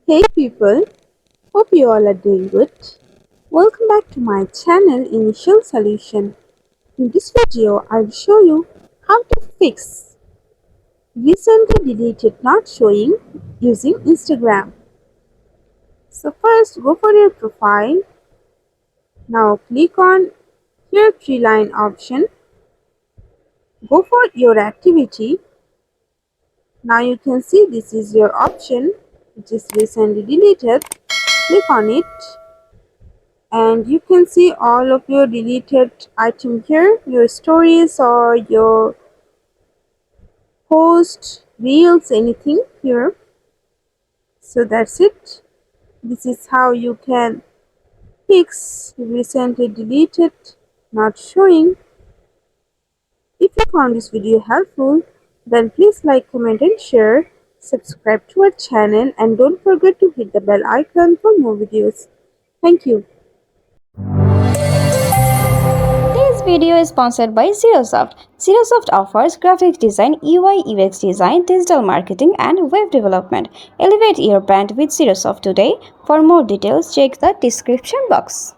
Hey people, hope you all are doing good. Welcome back to my channel Initial Solution. In this video, I will show you how to fix recently deleted not showing using Instagram. So first go for your profile. Now click on your three line option. Go for your activity. Now you can see this is your option which is recently deleted. Click on it and you can see all of your deleted item here, your stories or your post, reels, anything here. So that's it. This is how you can fix recently deleted not showing. If you found this video helpful, then please like, comment and share. Subscribe to our channel and don't forget to hit the bell icon for more videos. Thank you. This video is sponsored by Zerosoft. Zerosoft offers graphic design, UI UX design, digital marketing, and web development. Elevate your brand with Zerosoft today. For more details, check the description box.